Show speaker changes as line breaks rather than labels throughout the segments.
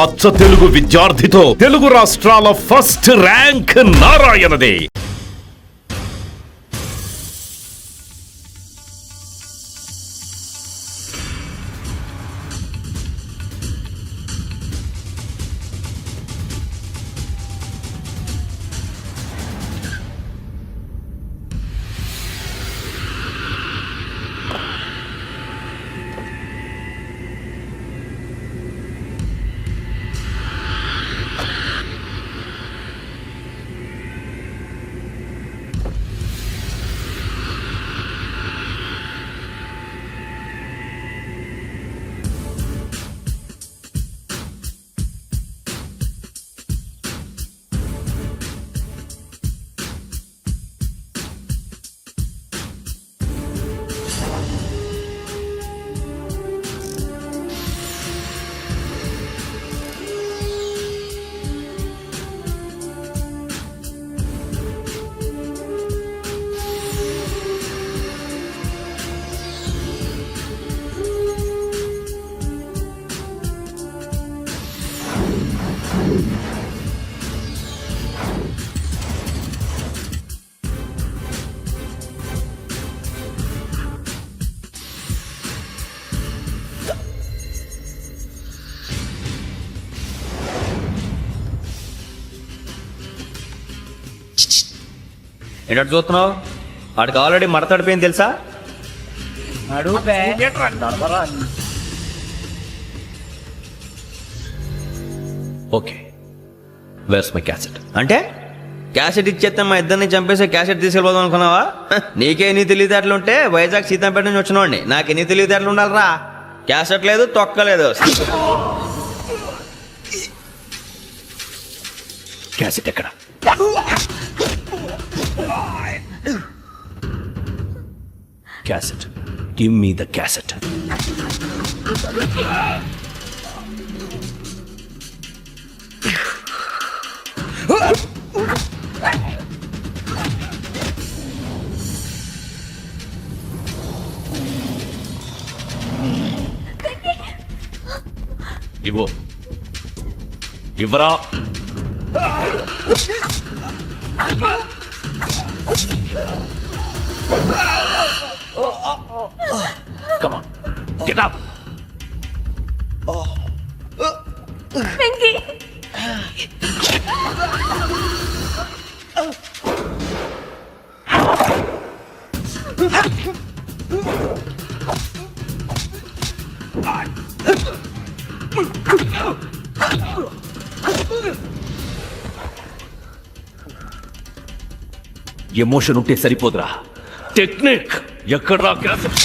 అచ్చ తెలుగు విద్యార్థితో తెలుగు రాష్ట్రాల first rank నారాయణదే.
ఏంటో చూస్తున్నావు? వాడికి ఆల్రెడీ మడతడిపోయింది తెలుసా? Okay, where's my cassette. అంటే క్యాసెట్ ఇచ్చేస్తే మా ఇద్దరిని చంపేసి క్యాసెట్ తీసుకెళ్ళిపోదాం అనుకున్నావా? నీకే ఎన్ని తెలివితేటలు ఉంటే వైజాగ్ సీతంపేట నుంచి వచ్చినవాడిని. నాకు ఎన్ని తెలివితేటలు ఉండాలరా? క్యాసెట్ లేదు, తొక్కలేదు. క్యాసెట్ ఎక్కడ? Cassette. Give me the cassette. ఇవ్వు. ఇవ్వరా. Come on, get up.
Pinky.
Emotion ఉంటే సరిపోదురా, టెక్నిక్ ఎక్కడ్రా? క్యాసెట్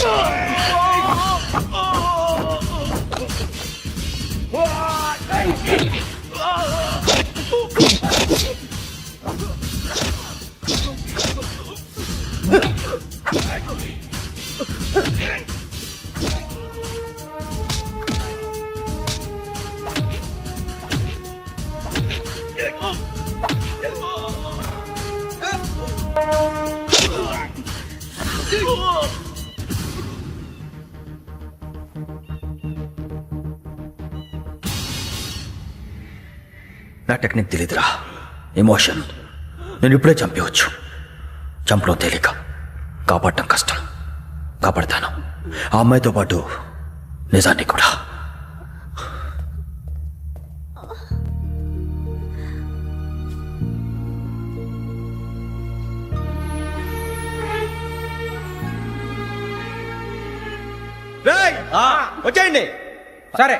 నా టెక్నిక్ తెలీదురా. ఎమోషన్ నేను ఇప్పుడే చంపేవచ్చు. చంపడం తేలిక, కాపాడటం కష్టం. కాపాడతాను ఆ అమ్మాయితో పాటు నిజాన్ని కూడా.
వచ్చేయండి. సరే,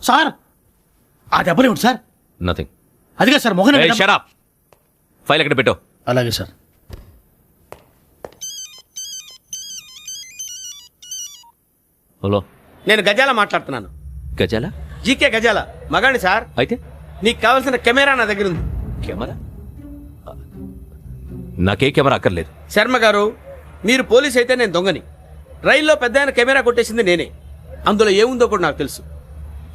సార్ ఆ దెబ్బలేమిటి సార్?
నథింగ్.
అదిగా sir Mohan.
Shut up. File ఎక్కడ పెట్టు?
అలాగే సార్.
హలో,
నేను గజాల మాట్లాడుతున్నాను.
గజాల?
జీకే గజాల మగాండి సార్.
అయితే
నీకు కావాల్సిన కెమెరా నా దగ్గర ఉంది.
కెమెరా? నాకే కెమెరా అక్కర్లేదు.
శర్మ గారు, మీరు పోలీస్ అయితే నేను దొంగని. రైల్లో పెద్ద ఆయన కెమెరా కొట్టేసింది నేనే. అందులో ఏముందో కూడా నాకు తెలుసు.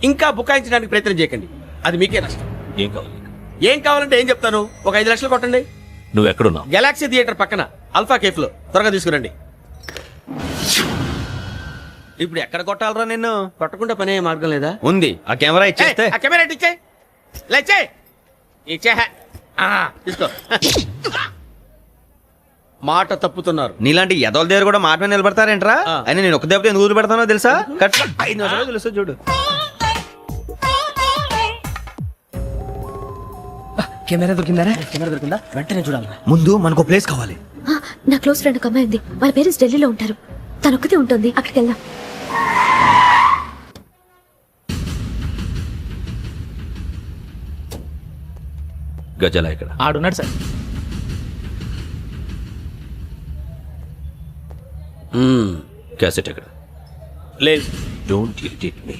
ఇంకా బుకాయించడానికి ప్రయత్నం చేయకండి, అది మీకే నష్టం.
ఏం కావాలి?
ఏం కావాలంటే ఏం చెప్తాను, ఒక 5 లక్షలు కొట్టండి.
నువ్వు ఎక్కడున్నావు?
గెలాక్సీ థియేటర్ పక్కన అల్ఫా కేఫ్ లో, త్వరగా తీసుకురండి.
ఇప్పుడు ఎక్కడ కొట్టాలరా నిన్ను?
కొట్టకుండా పనే మార్గం లేదా?
ఉంది, ఆ కెమెరా ఇచ్చేస్తే.
ఆ కెమెరా ఇచ్చే లేచే ఇచ్చే తీసుకో. మాట తప్పుతున్నారు.
నీలాంటి ఎదల దగ్గర కూడా మాట మీద నిలబడతారేంట్రా?
ఆ.
అని నేను ఒక దెబ్బతో ఎందుకు పెడతానో తెలుసా? కరెక్ట్ 5 నిమిషాలు తెలుసు చూడు.
కెమెరా దొరికిందా? కెమెరా దొరికిందా? వెంటనే చూడాలి.
ముందు మనకు ప్లేస్ కావాలి.
నా క్లోజ్ ఫ్రెండ్ ఒక అమ్మాయి ఉంది. వాళ్ళ పేరెంట్స్ ఢిల్లీలో ఉంటారు. తను ఒక్కతే ఉంటుంది. అక్కడికి వెళ్దాం.
గజల ఇక్కడ
ఆడున్నాడు సార్.
క్యాసెట్ ఎక్కడ?
లేదు
don't irritate me.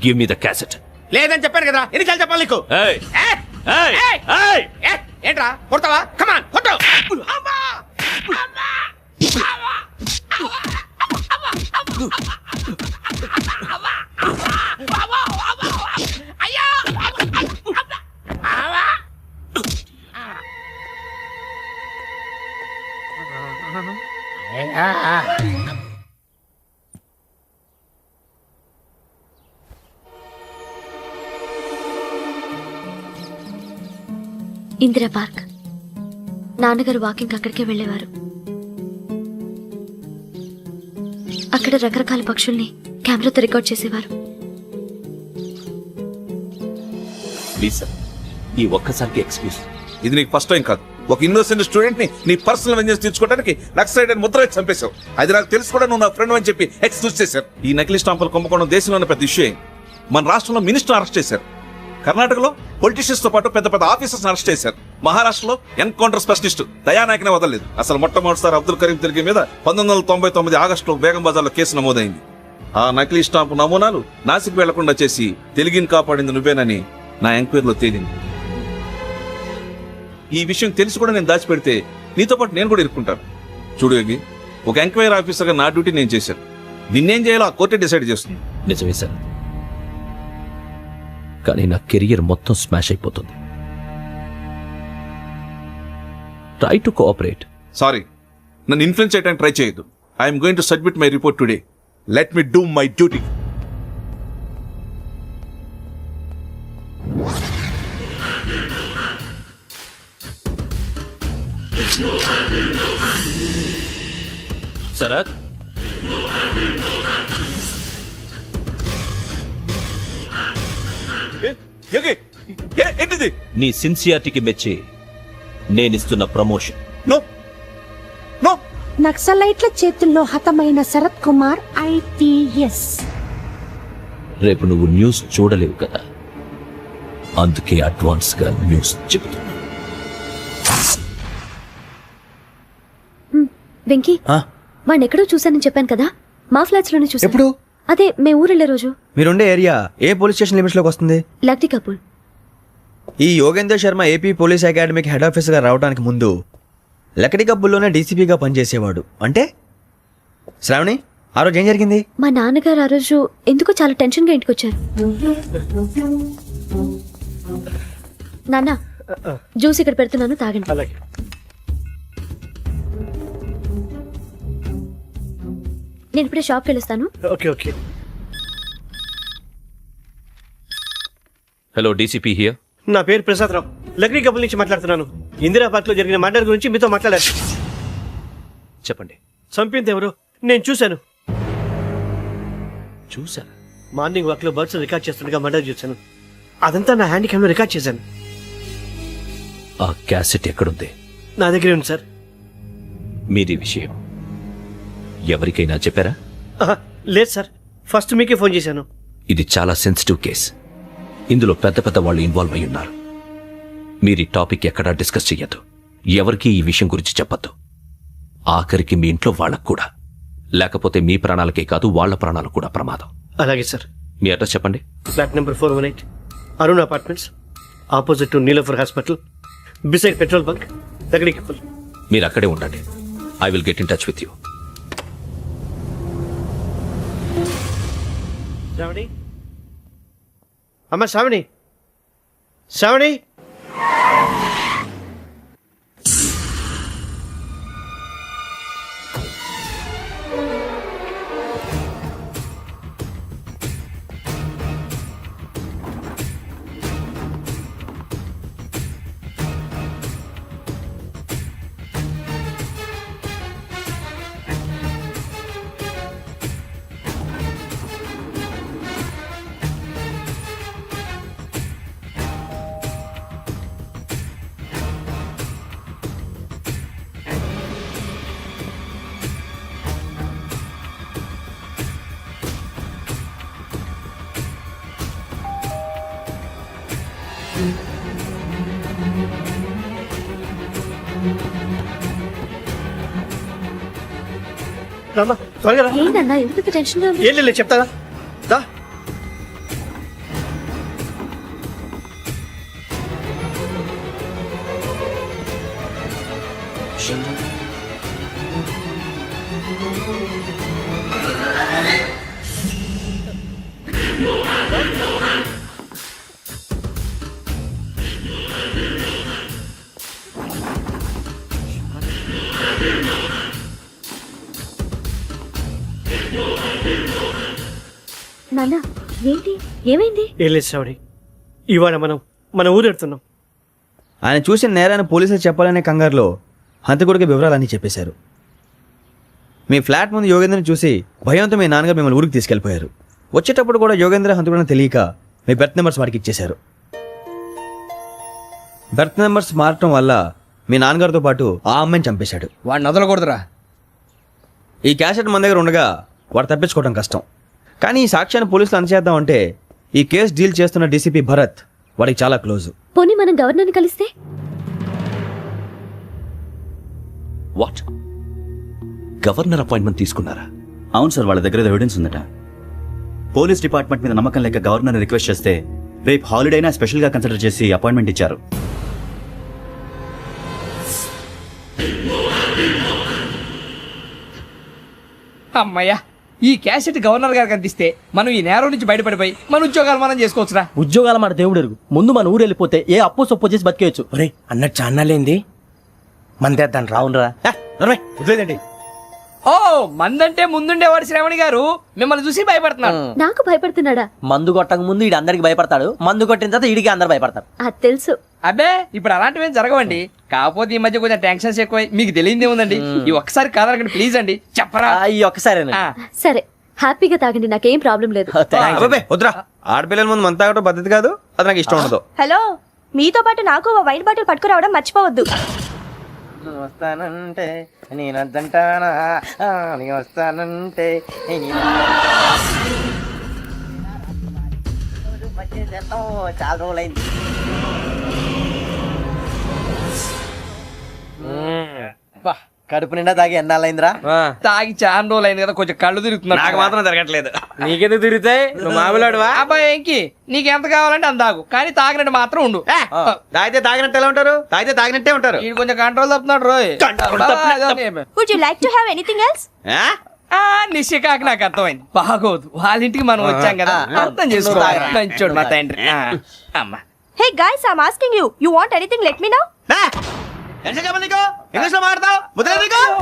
Give me the cassette.
లేదని చెప్పాను కదా, ఎన్నిసార్లు చెప్పాలి నీకు?
ఏయ్
ఏయ్!
ఏయ్
ఏయ్!
ఏయ్
ఏయ్! ఏంట్రా కొడతావా? కమాన్ కొట్టు. అమ్మా! అమ్మా!
ఇందిరా పార్క్. నాన్నగారు వాకింగ్ అక్కడికే వెళ్ళేవారు. అక్కడ రకరకాల పక్షుల్ని కెమెరాతో రికార్డ్ చేసేవారు.
ప్లీజ్ సార్, ఈ ఒక్కసారికి ఎక్స్క్యూజ్.
ఇది నీకు ఫస్ట్ టైం కాదు. ఒక ఇన్నోసెంట్ స్టూడెంట్ ని నీ పర్సనల్ వెంజెన్స్ తీర్చుకోవడానికి నక్సలైట్ అని ముద్ర వేసి చంపేశావు. అది నాకు తెలుసు కూడా నువ్వు నా ఫ్రెండ్ అని చెప్పి ఎక్స్క్యూజ్ చేశారు. ఈ నకిలీ స్టాంపులు కుంభకోణం దేశంలోనే పెద్ద ఇష్యూ అయింది. మన రాష్ట్రంలో మినిస్టర్ అరెస్ట్ చేశారు. కర్ణాటకలో పొలిటీషియన్స్ తో పాటు పెద్ద పెద్ద ఆఫీసర్స్ అరెస్ట్ చేశారు. మహారాష్ట్రలో ఎన్కౌంటర్ స్పెషలిస్ట్ దయానాయకనే వదలలేదు. అసలు మొట్టమొదటిసారి అబ్దుల్ కరీం తిరిగి మీద 1999 ఆగస్టులో బేగం బజార్లో కేసు నమోదైంది. ఆ నకిలీ స్టాంపు నమూనాలు నాసిక్ వెళ్లకుండా చేసి తెలుగుని కాపాడింది నువ్వేనని నా ఎంక్వైరీలో తేలింది. ఈ విషయం తెలిసి కూడా నేను దాచిపెడితే నీతో పాటు నేను కూడా ఇరుక్కుంటాను. చూడు యోగి, ఒక ఎంక్వైరీ ఆఫీసర్గా నా డ్యూటీ నేను చేశాను. నిన్నేం చేయాలో ఆ కోర్టే డిసైడ్ చేస్తుంది.
నిజమే సార్, కానీ నా కెరియర్ మొత్తం స్మాష్ అయిపోతుంది. Try to cooperate.
సారీ, నన్ను ఇన్ఫ్లుయెన్స్ చేయడానికి ట్రై చేయొద్దు. I'm going to submit my report today. Let me do my duty.
Sharath,
ఏంటిది?
నీ సిన్సియారిటీకి మెచ్చి నేనిస్తున్న ప్రమోషన్.
No no.
నక్సలైట్ల చేతుల్లో హతమైన శరత్ కుమార్ IPS.
రేపు నువ్వు న్యూస్ చూడలేవు కదా, అందుకే అడ్వాన్స్ గా న్యూస్ చెబుతున్నా.
వెంకీ, వాడిని ఎక్కడో చూశానని చెప్పాను కదా, మా ఫ్లాట్స్ లోనే చూసాను.
ఎప్పుడు?
అదే మేము ఊరెళ్ళే రోజు.
మీరుండే ఏరియా ఏ పోలీస్ స్టేషన్ లిమిట్స్ లోకి వస్తుంది?
లక్టీ కపూర్.
ఈ యోగేందర్ శర్మ ఏపీ పోలీస్ అకాడమీకి హెడ్ ఆఫీసర్గా రావడానికి ముందు లకడి కబ్బుల్లోనే డీసీపీగా పనిచేసేవాడు. అంటే శ్రావణి, ఆ రోజు ఏం జరిగింది?
మా నాన్నగారు ఆ రోజు ఎందుకో చాలా టెన్షన్ గా ఇంటికి వచ్చారు. నాన్న, జ్యూస్ ఇక్కడ పెడుతున్నాను, తాగండి.
అలాగే.
నేను ఇప్పుడే షాప్కి వెళ్ళొస్తాను.
Okay okay.
Hello, DCP here.
నా పేరు ప్రసాద్ రావు, లక్డీ కపుల్ నుంచి మాట్లాడుతున్నాను. ఇందిరా పార్క్ లో జరిగిన మర్డర్ గురించి మీతో మాట్లాడారు.
చెప్పండి.
చంపింది ఎవరు? నేను చూశాను.
చూసారా?
మార్నింగ్ వాక్ లో బర్డ్స్ రికార్డ్ చేస్తుండగా మర్డర్ చూశాను. అదంతా నా హ్యాండ్ క్యామ్ లో రికార్డ్ చేశాను.
ఆ క్యాసెట్ ఎక్కడుంది?
నా దగ్గరే ఉంది సార్.
మీది విషయం ఎవరికైనా చెప్పారా?
ఆహా, లేదు సార్, ఫస్ట్ మీకే ఫోన్ చేశాను.
ఇది చాలా సెన్సిటివ్ కేస్. ఇందులో పెద్ద పెద్ద వాళ్ళు ఇన్వాల్వ్ అయి ఉన్నారు. మీరు ఈ టాపిక్ ఎక్కడా డిస్కస్ చెయ్యొద్దు. ఎవరికి ఈ విషయం గురించి చెప్పొద్దు. ఆఖరికి మీ ఇంట్లో వాళ్ళకు కూడా. లేకపోతే మీ ప్రాణాలకే కాదు, వాళ్ళ ప్రాణాలకు కూడా ప్రమాదం.
అలాగే సార్.
మీ అడ్రస్ చెప్పండి.
Flat number 418, Arun apartments, opposite to Niloufer hospital, beside petrol bunk, Lakdi Kapul.
మీరు అక్కడే ఉండండి. I will get in touch with you.
Shravani, అమ్మ శ్రావణి, శ్రావణి. రామా త్వరగా రా.
ఏంటన్నా ఎందుకు టెన్షన్ గా ఉంది?
ఏం లేదు చెప్తారా దా.
నాన్న ఏంటి ఏమైంది?
ఏం లేదు శ్రావణి, ఇవాళ మనం మన ఊరెడుతున్నాం.
ఆయన చూసిన నేరాన్ని పోలీసులు చెప్పాలనే కంగారులో హంతకుడికి వివరాలన్నీ చెప్పేశారు. మీ ఫ్లాట్ ముందు యోగేంద్రని చూసి భయంతో మీ నాన్నగారు మిమ్మల్ని ఊరికి తీసుకెళ్ళిపోయారు. వచ్చేటప్పుడు కూడా యోగేంద్ర హంతకుడని తెలియక మీ బెర్త్ నెంబర్స్ వారికి ఇచ్చేశారు. బెర్త్ నెంబర్స్ మారటం వల్ల మీ నాన్నగారితో పాటు ఆ అమ్మాయిని చంపేశాడు.
వాడిని వదలకూడదురా.
ఈ క్యాసెట్ మన దగ్గర ఉండగా వాడు తప్పించుకోవడం కష్టం. కానీ ఈ సాక్ష్యాన్ని పోలీసులు అందజేద్దామంటే ఈ కేసు డీల్ చేస్తున్న డీసీపీ భరత్ వాడికి చాలా క్లోజు.
పోనీ మనం గవర్నర్ని కలిస్తే?
వాట్? గవర్నర్ అపాయింట్మెంట్ తీసుకున్నారా?
అవును సార్, వాళ్ళ దగ్గర ఎవిడెన్స్ ఉందట. పోలీస్ డిపార్ట్మెంట్ మీద నమ్మకం లేక గవర్నర్ రిక్వెస్ట్ చేస్తే రేపు హాలిడేనా స్పెషల్గా కన్సిడర్ చేసి అపాయింట్మెంట్ ఇచ్చారు.
అమ్మయ్యా, ఈ క్యాసెట్ గవర్నర్ గారికి అందిస్తే మనం ఈ నేరం నుంచి బయటపడిపోయి మన ఉద్యోగాలు మనం చేసుకోవచ్చురా.
ఉద్యోగాల మాట దేవుడు ఎరుగు. ముందు మన ఊరు వెళ్ళిపోతే ఏ అప్పు సొప్పు చేసి బతికేయచ్చు.
ఒరే అన్నట్టు చాన్నాలేంది మందేద్దాను రావునరా.
వదిలేదండి.
ఓ మందంటే ముందుండేవాడు శ్రావణి గారు మిమ్మల్ని చూసి భయపడుతున్నాడు.
నాకు భయపడుతున్నాడా?
మందు కొట్టక ముందు ఈడు అందరికి భయపడతాడు, మందు కొట్టిన తర్వాత ఈడికి అందరు భయపడతారు.
అది తెలుసు.
అబ్బే ఇప్పుడు అలాంటివి ఏం జరగవండి. కాకపోతే ఈ మధ్య కొంచెం టెన్షన్స్ ఎక్కువ. మీకు తెలియదే ఉందండి. ఈ ఒక్కసారి కాదనకండి ప్లీజ్ అండి, చెప్పరా.
ఈ ఒక్కసారి
సరే హ్యాపీగా తాగండి, నాకేం ప్రాబ్లం లేదు.
అబ్బే వద్దురా, ఆడపిల్లల ముందు మంత తాగడం పద్ధతి కాదు. అది నాకు ఇష్టం ఉండదు.
హలో, మీతో పాటు నాకు ఓ వైన్ బాటిల్ పట్టుకురావడం మర్చిపోవద్దు.
వస్తానంటే నేనంటానా, వస్తానంటే చాలా రోజులైంది.
కడుపు నిండా తాగి ఎన్నాళ్ళైందిరా?
తాగి చాలా రోజులైంది కదా, కొంచెం కళ్ళు తిరుగుతున్నా.
నాకు మాత్రం జరగట్లేదు.
నీకెందుకు తిరుగుతాయి? నువ్వు మామిలాడువా? అబ్బాయి ఏంకి నీకు ఎంత కావాలంటే అంత తాగు, కానీ తాగినట్టు మాత్రం ఉండు.
తాగితే తాగినట్టు ఎలా ఉంటారు? తాగితే తాగినట్టే ఉంటారు.
వీడు కొంచెం కంట్రోల్ తప్పుతున్నాడు రోయ్.
Would you like to have anything else?
నిశ్చికాక నాకు అర్థమైంది. బాగోదు, వాళ్ళ ఇంటికి మనం వచ్చాం కదా, అర్థం చేసుకోవాలి. మంచోడు మా తండ్రి. అమ్మా
hey guys, I am asking you, you want anything let me know.
English లో మాట్లాడతావు?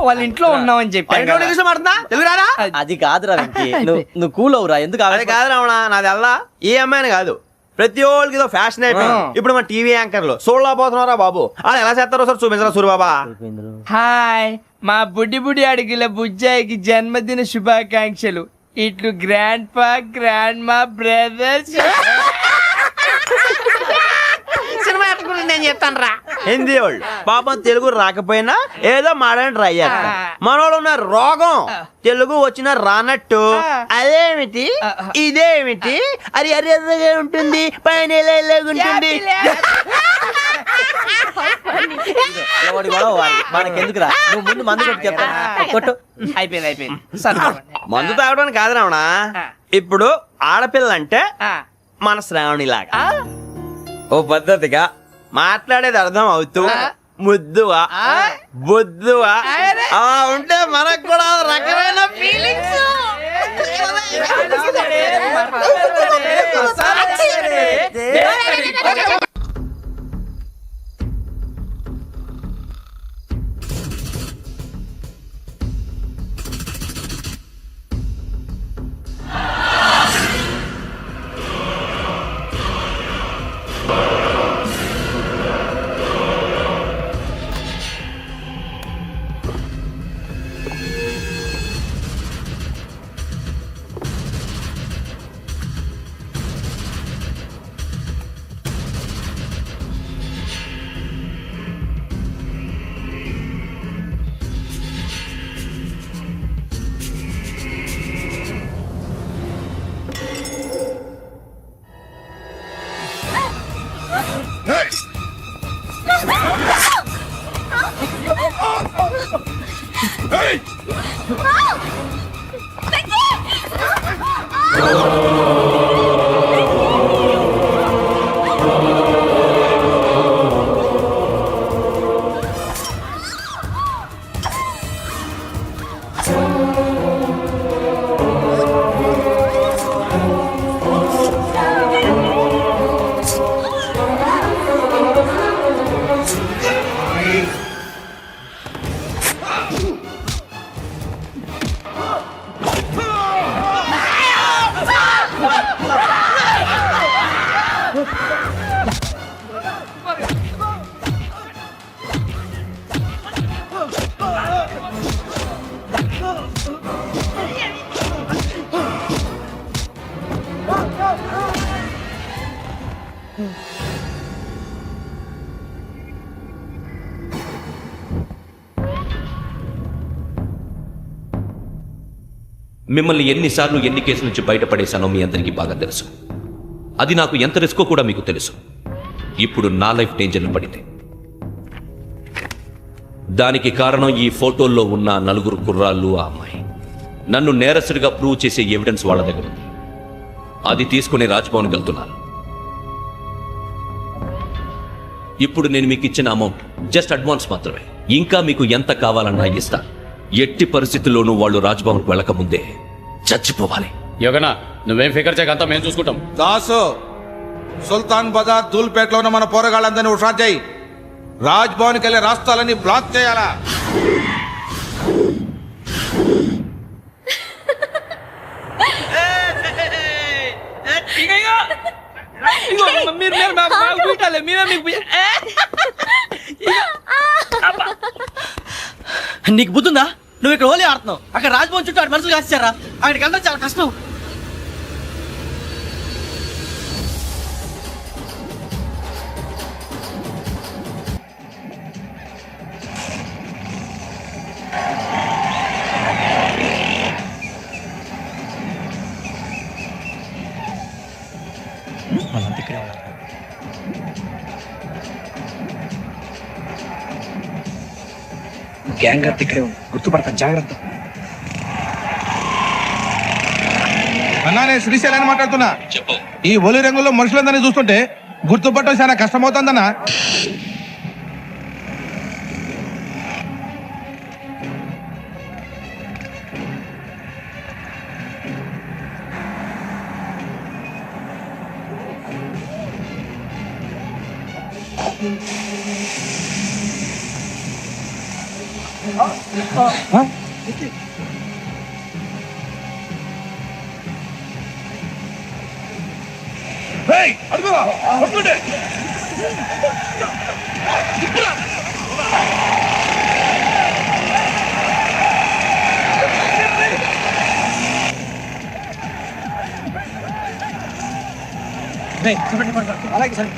వాళ్ళ ఇంట్లో ఉన్నామని చెప్పాను.
ఇంగ్లీష్ లో మాట్లాడుతున్నా? తెలుగు రారా?
అది కాదురా వెంకీ, నువ్వు కూల్ అవురా. ఎందుకు
అది కాదు రావణ, నాది అల్లా ఈ అమ్మాయిని కాదు, ప్రతి ఒక్కరికి ఇదో ఫ్యాషన్ అయిపోయింది. ఇప్పుడు మన టీవీ యాంకర్లు సోళ్ళ పోతున్నారా బాబు, అది ఎలా చేస్తారో సార్ చూపించరా సూరిబాబా.
హాయ్, మా బుడ్డి బుడి అడిగిల బుజ్జాయికి జన్మదిన శుభాకాంక్షలు. ఇట్లు గ్రాండ్ పా, గ్రాండ్ మా, బ్రదర్స్.
సినిమా గురించి నేను చెప్తాను రా. హిందీ వాళ్ళు పాపం తెలుగు రాకపోయినా ఏదో మాడని ట్రై చేస్తారు. మనోళ్ళు ఉన్న రోగం తెలుగు వచ్చిన రానట్టు అదేమిటి ఇదేమిటి అది అరిగా ఉంటుంది, పైన ఉంటుంది.
మనకెందుకురా, నువ్వు ముందు మందు కొట్టి చెప్తా. కొట్టు.
అయిపోయింది.
మందు తాగడానికి కాదు రావణ, ఇప్పుడు ఆడపిల్ల అంటే మన శ్రావణి లాగా ఓ పద్ధతిగా మాట్లాడేది అర్థం అవుతూ ముద్దువా బొద్దువా అలా ఉంటే మనకు కూడా రకమైన ఫీలింగ్స్.
మిమ్మల్ని ఎన్నిసార్లు ఎన్ని కేసుల నుంచి బయటపడేశానో మీ అందరికీ బాగా తెలుసు. అది నాకు ఎంత రిస్కో కూడా మీకు తెలుసు. ఇప్పుడు నా లైఫ్ డేంజర్లో పడింది. దానికి కారణం ఈ ఫోటోల్లో ఉన్న 4 కుర్రాళ్ళు, ఆ అమ్మాయి. నన్ను నేరస్తుడిగా ప్రూవ్ చేసే ఎవిడెన్స్ వాళ్ళ దగ్గర ఉంది. అది తీసుకుని రాజ్భవన్కి వెళ్తున్నాను. ఇప్పుడు నేను మీకు ఇచ్చిన అమౌంట్ జస్ట్ అడ్వాన్స్ మాత్రమే. ఇంకా మీకు ఎంత కావాలన్నా ఇస్తా. ఎట్టి పరిస్థితుల్లోనూ వాళ్ళు రాజ్భవన్కి వెళ్ళకముందే చచ్చిపోవాలి.
యోగనా నువ్వేం ఫికర్ చేయకంతా మేము చూసుకుంటాం.
దాసు, సుల్తాన్ బజార్ ధూల్పేటలో ఉన్న మన పోరగాళ్ళందరినీ హుషారు చేయి. రాజ్ భవన్కి వెళ్ళే రాష్ట్రాలన్నీ బ్లాక్ చేయాలా?
నీకు బుద్ధుందా? నువ్వు ఇక్కడ హోలీ ఆడుతున్నావు, అక్కడ రాజ్భవన్ చుట్టూ మనుషులు కాస్తారా? అక్కడికి వెళ్ళడం చాలా కష్టం.
గ్యాంగ్ అంతా ఇక్కడే ఉంది, గుర్తుపడతాను, జాగ్రత్త.
అన్నా, నేను శ్రీశైలాన్ని మాట్లాడుతున్నా. ఈ ఒలి రంగుల్లో మనుషులందరినీ చూస్తుంటే గుర్తుపట్టడం చాలా కష్టమవుతుందన్నా.
అలాగే సార్.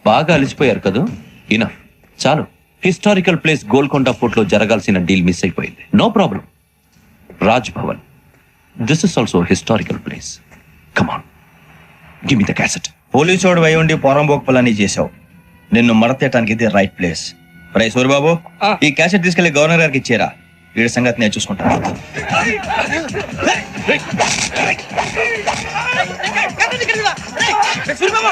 బాగా అలిసిపోయారు కదా? ఇనఫ్, చాలు. హిస్టారికల్ ప్లేస్ గోల్కొండ ఫోర్ట్ లో జరగాల్సిన డీల్ మిస్ అయిపోయింది. No problem. Raj Bhavan, this is also historical place. Come on, give me the cassette.
పోలీసోడు వై ఉండి పోరంబోక్ పలాని చేసావు. నిన్ను మడతేయటానికి ఇది రైట్ ప్లేస్. రై సూరిబాబు, ఈ క్యాసెట్ తీసుకెళ్లి గవర్నర్ గారికి ఇచ్చేరా. వీడి సంగతి నేను చూసుకుంటాను.
Suribabu,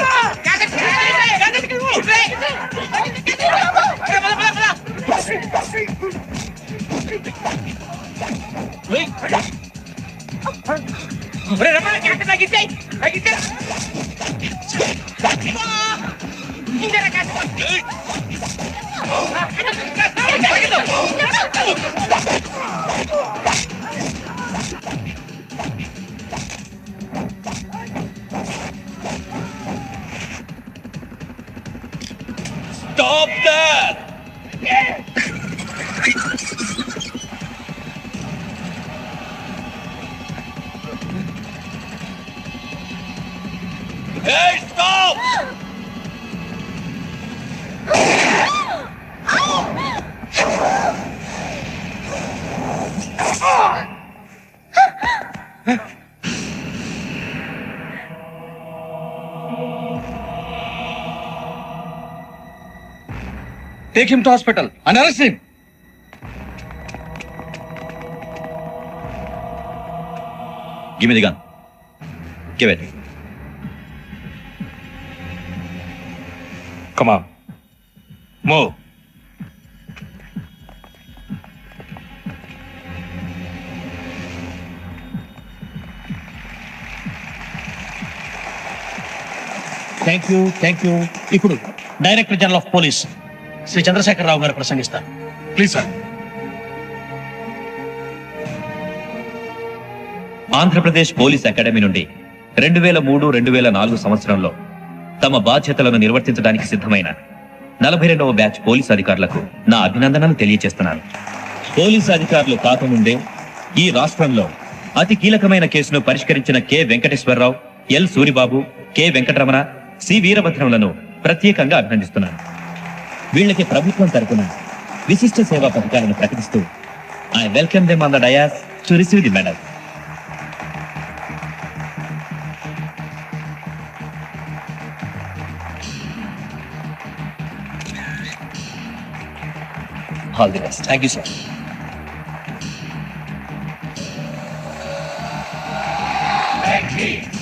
Stop that! Hey, stop! Take him to hospital and arrest him. Give me the gun. Give it. Come on. Move.
Thank you. ఇప్పుడు director general of police Shri Chandrasekhararao గారు ప్రసంగిస్తారు.
Please sir. Andhra Pradesh police academy నుండి 2003-2004 సంవత్సరంలో తమ బాధ్యతలను నిర్వర్తించడానికి సిద్ధమైన 42వ బ్యాచ్ పోలీస్ అధికారులకు నా అభినందనలు తెలియజేస్తున్నాను. పోలీసు అధికారులు కాకముందే ఈ రాష్ట్రంలో అతి కీలకమైన కేసును పరిష్కరించిన K Venkateswararao, L Suribabu, K Venkataramana, C వీరభద్రంలను ప్రత్యేకంగా అభినందిస్తున్నాను. వీళ్ళకి ప్రభుత్వం తరపున విశిష్ట సేవా పథకాలను ప్రకటిస్తూ I welcome them on the dais to receive the medal. All the best. Thank you, sir. Thank you.